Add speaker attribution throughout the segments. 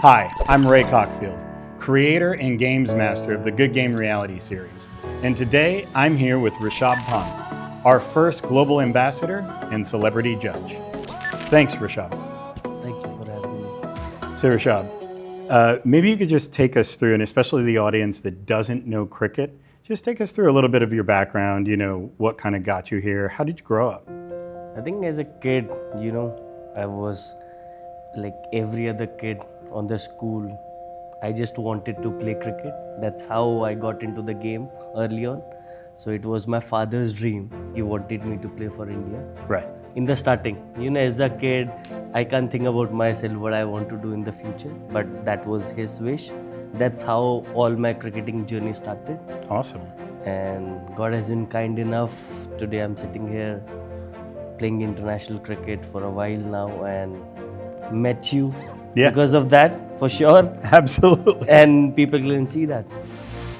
Speaker 1: Hi, I'm Rai Cockfield, creator and games master of the Good Game reality series. And today I'm here with Rishabh Pant, our first global ambassador and celebrity judge. Thanks, Rishabh.
Speaker 2: Thank you for having me.
Speaker 1: So, Rishabh, maybe you could just take us through, and especially the audience that doesn't know cricket, just take us through a little bit of your background, what kind of got you here. How did you grow up?
Speaker 2: I think as a kid, I was like every other kid on the school. I just wanted to play cricket. That's how I got into the game early on. So it was my father's dream. He wanted me to play for India.
Speaker 1: Right.
Speaker 2: In the starting, as a kid, I can't think about myself what I want to do in the future, but that was his wish. That's how all my cricketing journey started.
Speaker 1: Awesome.
Speaker 2: And God has been kind enough. Today I'm sitting here playing international cricket for a while now and met you because of that, for sure.
Speaker 1: Absolutely.
Speaker 2: And people can see that.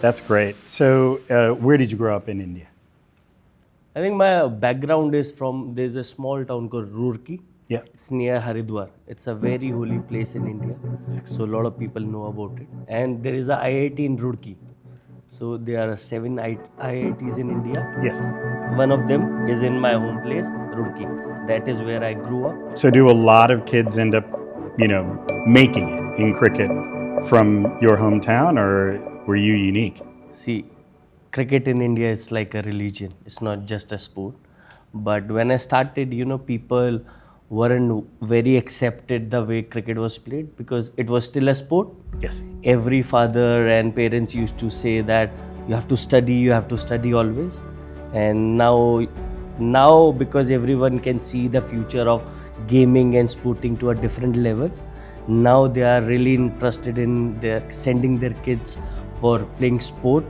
Speaker 1: That's great. So where did you grow up in India?
Speaker 2: I think my background is there's a small town called Roorkee.
Speaker 1: Yeah.
Speaker 2: It's near Haridwar. It's a very holy place in India. So a lot of people know about it. And there is a IIT in Roorkee. So there are 7 IITs in India.
Speaker 1: Yes.
Speaker 2: One of them is in my home place, Roorkee. That is where I grew up.
Speaker 1: So do a lot of kids end up, making it in cricket from your hometown, or were you unique?
Speaker 2: See, cricket in India is like a religion. It's not just a sport. But when I started, people weren't very accepted the way cricket was played because it was still a sport.
Speaker 1: Yes.
Speaker 2: Every father and parents used to say that you have to study always. And now because everyone can see the future of gaming and sporting to a different level, now they are really interested in sending their kids for playing sport,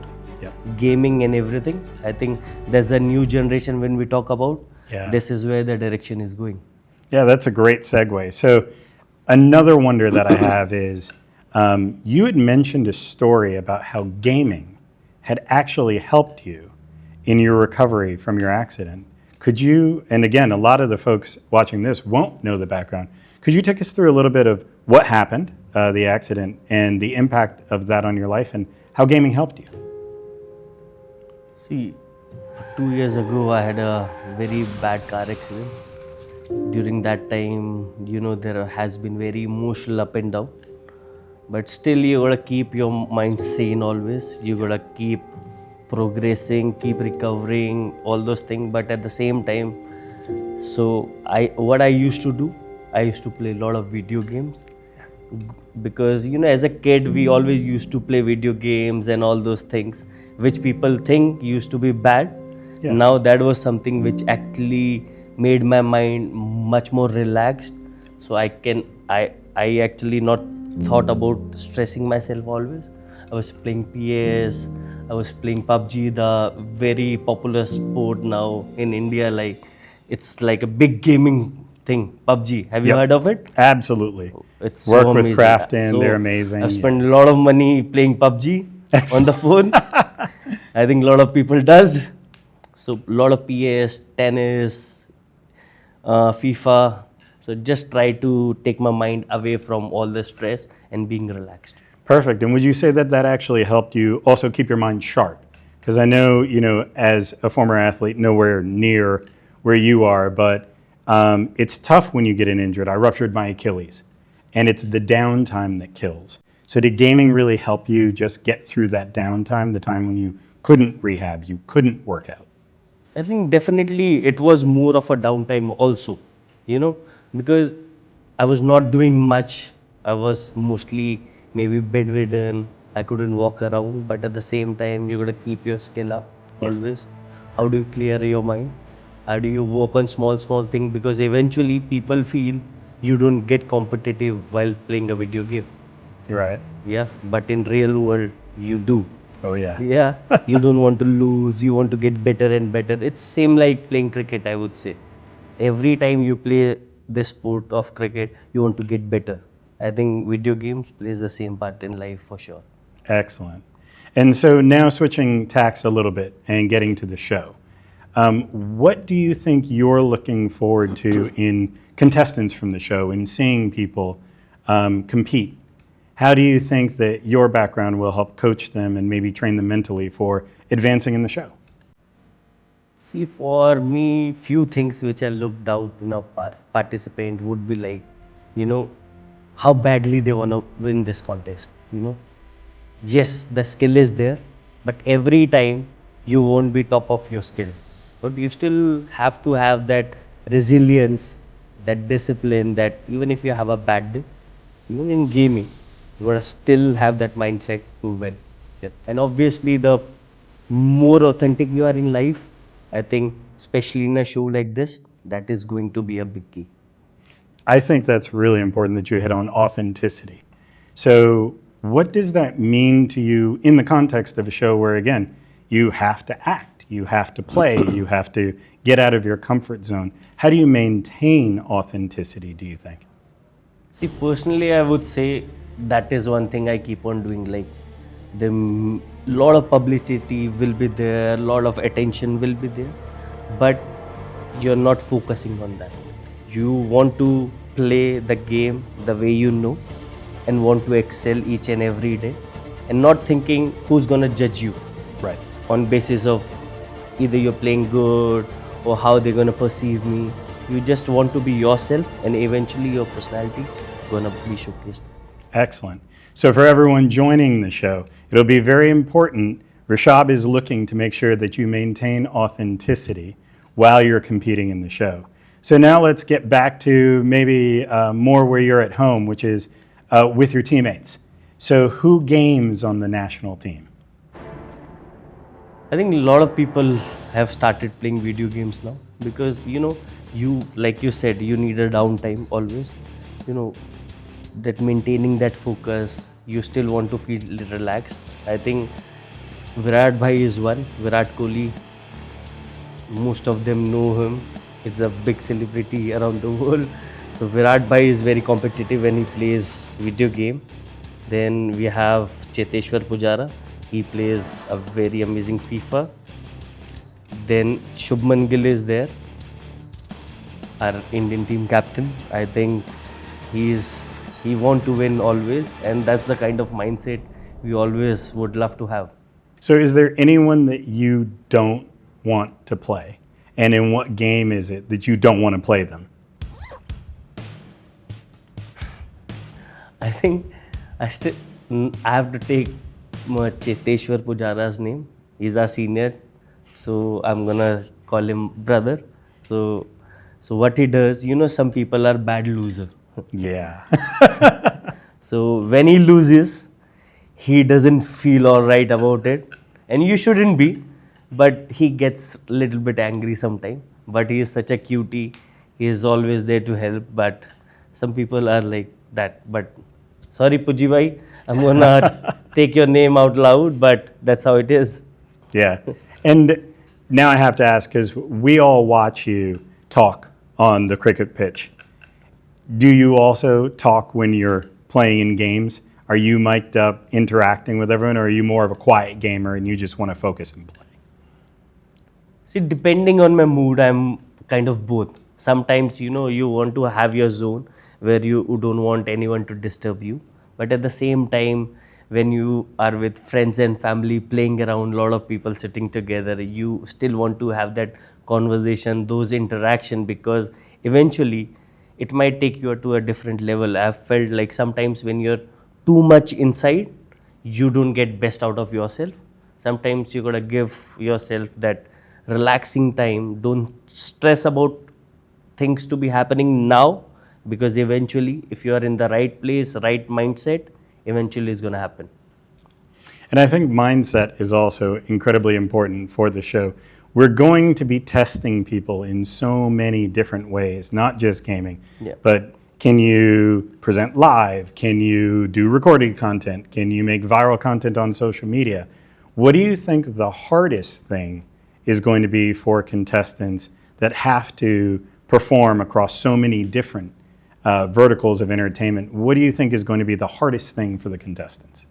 Speaker 2: gaming and everything. I think there's a new generation when we talk about. This is where the direction is going.
Speaker 1: Yeah, that's a great segue. So another wonder that I have is you had mentioned a story about how gaming had actually helped you in your recovery from your accident. Could you, and again, a lot of the folks watching this won't know the background, could you take us through a little bit of what happened, the accident, and the impact of that on your life and how gaming helped you?
Speaker 2: See, 2 years ago, I had a very bad car accident. During that time, there has been very emotional up and down. But still, you gotta keep your mind sane always. You gotta keep progressing, keep recovering, all those things. But at the same time, what I used to do, I used to play a lot of video games. Because, as a kid, we always used to play video games and all those things, which people think used to be bad.
Speaker 1: Yeah.
Speaker 2: Now that was something which actually made my mind much more relaxed. So I actually not thought about stressing myself always. I was playing PS, I was playing PUBG, the very popular sport now in India. Like it's like a big gaming thing. PUBG. Have you heard of it?
Speaker 1: Absolutely.
Speaker 2: It's
Speaker 1: Work
Speaker 2: so
Speaker 1: with
Speaker 2: amazing.
Speaker 1: Crafton, they're amazing.
Speaker 2: I've spent a lot of money playing PUBG on the phone. I think a lot of people does. So a lot of PS, tennis, FIFA. So just try to take my mind away from all the stress and being relaxed.
Speaker 1: Perfect. And would you say that that actually helped you also keep your mind sharp? Because I know, as a former athlete, nowhere near where you are, but it's tough when you get an injury. I ruptured my Achilles, and it's the downtime that kills. So did gaming really help you just get through that downtime, the time when you couldn't rehab, you couldn't work out?
Speaker 2: I think definitely it was more of a downtime also, because I was not doing much. I was mostly maybe bedridden. I couldn't walk around, but at the same time, you gotta keep your skill up always. How do you clear your mind? How do you work on small things? Because eventually people feel you don't get competitive while playing a video game.
Speaker 1: Right.
Speaker 2: Yeah, but in real world, you do.
Speaker 1: Oh, yeah.
Speaker 2: Yeah, you don't want to lose, you want to get better and better. It's same like playing cricket, I would say. Every time you play this sport of cricket, you want to get better. I think video games plays the same part in life for sure.
Speaker 1: Excellent. And so now switching tacks a little bit and getting to the show. What do you think you're looking forward to in contestants from the show and seeing people compete How do you think that your background will help coach them and maybe train them mentally for advancing in the show?
Speaker 2: See, for me, few things which I looked out in a participant would be like, you know, how badly they want to win this contest. Yes, the skill is there, but every time you won't be top of your skill. But you still have to have that resilience, that discipline, that even if you have a bad day, even in gaming, you gotta still have that mindset to win. Yeah. And obviously, the more authentic you are in life, I think, especially in a show like this, that is going to be a big key.
Speaker 1: I think that's really important that you hit on authenticity. So, what does that mean to you in the context of a show where, again, you have to act, you have to play, you have to get out of your comfort zone? How do you maintain authenticity, do you think?
Speaker 2: See, personally, I would say that is one thing I keep on doing. Like, the lot of publicity will be there, lot of attention will be there, but you're not focusing on that. You want to play the game the way you know, and want to excel each and every day, and not thinking who's gonna judge you
Speaker 1: Right.
Speaker 2: on basis of either you're playing good or how they're going to perceive me. You just want to be yourself, and eventually your personality going to be showcased.
Speaker 1: Excellent. So, for everyone joining the show, it'll be very important. Rishabh is looking to make sure that you maintain authenticity while you're competing in the show. So, now let's get back to maybe more where you're at home, which is with your teammates. So, who games on the national team?
Speaker 2: I think a lot of people have started playing video games now because you like you said, you need a downtime always. You know that maintaining that focus, you still want to feel relaxed. I think Virat Bhai is one. Virat Kohli, most of them know him. It's a big celebrity around the world. So Virat Bhai is very competitive when he plays video game. Then we have Cheteshwar Pujara. He plays a very amazing FIFA. Then Shubman Gill is there, our Indian team captain. I think he want to win always, and that's the kind of mindset we always would love to have.
Speaker 1: So, is there anyone that you don't want to play? And in what game is it that you don't want to play them?
Speaker 2: I think I have to take Cheteshwar Pujara's name. He's our senior, so I'm gonna call him brother. So, so what he does, some people are bad loser.
Speaker 1: Yeah.
Speaker 2: So when he loses, he doesn't feel all right about it, and you shouldn't be. But he gets a little bit angry sometimes. But he is such a cutie. He is always there to help. But some people are like that. But sorry, Puji bhai, I'm gonna take your name out loud. But that's how it is.
Speaker 1: Yeah. And now I have to ask, because we all watch you talk on the cricket pitch. Do you also talk when you're playing in games? Are you mic'd up interacting with everyone, or are you more of a quiet gamer and you just want to focus and play?
Speaker 2: See, depending on my mood, I'm kind of both. Sometimes, you want to have your zone where you don't want anyone to disturb you. But at the same time, when you are with friends and family playing around, a lot of people sitting together, you still want to have that conversation, those interaction, because eventually it might take you to a different level. I've felt like sometimes when you're too much inside, you don't get best out of yourself. Sometimes you gotta give yourself that relaxing time. Don't stress about things to be happening now, because eventually if you are in the right place, right mindset, eventually it's going to happen.
Speaker 1: And I think mindset is also incredibly important for the show. We're going to be testing people in so many different ways, not just gaming,
Speaker 2: Yeah.
Speaker 1: but can you present live? Can you do recorded content? Can you make viral content on social media? What do you think the hardest thing is going to be for contestants that have to perform across so many different verticals of entertainment? What do you think is going to be the hardest thing for the contestants?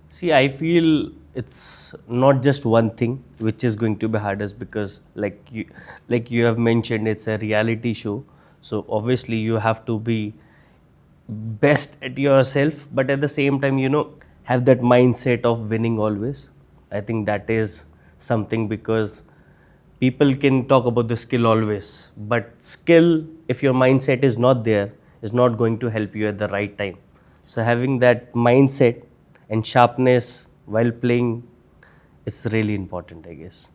Speaker 2: See, I feel it's not just one thing which is going to be hardest, because like you have mentioned, it's a reality show. So obviously you have to be best at yourself, but at the same time, have that mindset of winning always. I think that is something, because people can talk about the skill always, but skill, if your mindset is not there, is not going to help you at the right time. So having that mindset and sharpness while playing, it's really important, I guess.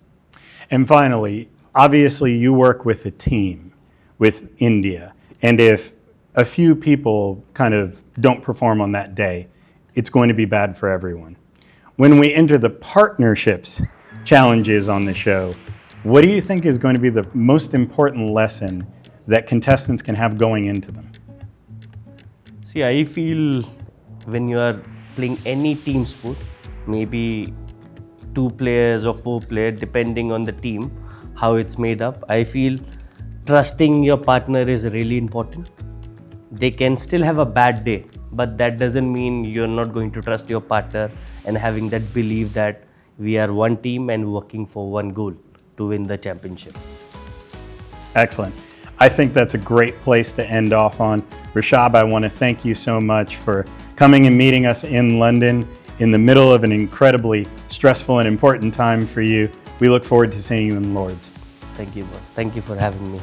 Speaker 1: And finally, obviously, you work with a team with India. And if a few people kind of don't perform on that day, it's going to be bad for everyone. When we enter the partnerships challenges on the show, what do you think is going to be the most important lesson that contestants can have going into them?
Speaker 2: See, I feel when you are playing any team sport, maybe 2 players or 4 players, depending on the team, how it's made up, I feel trusting your partner is really important. They can still have a bad day, but that doesn't mean you're not going to trust your partner, and having that belief that we are one team and working for one goal to win the championship.
Speaker 1: Excellent. I think that's a great place to end off on. Rishabh, I want to thank you so much for coming and meeting us in London in the middle of an incredibly stressful and important time for you. We look forward to seeing you in Lords.
Speaker 2: Thank you, boss. Thank you for having me.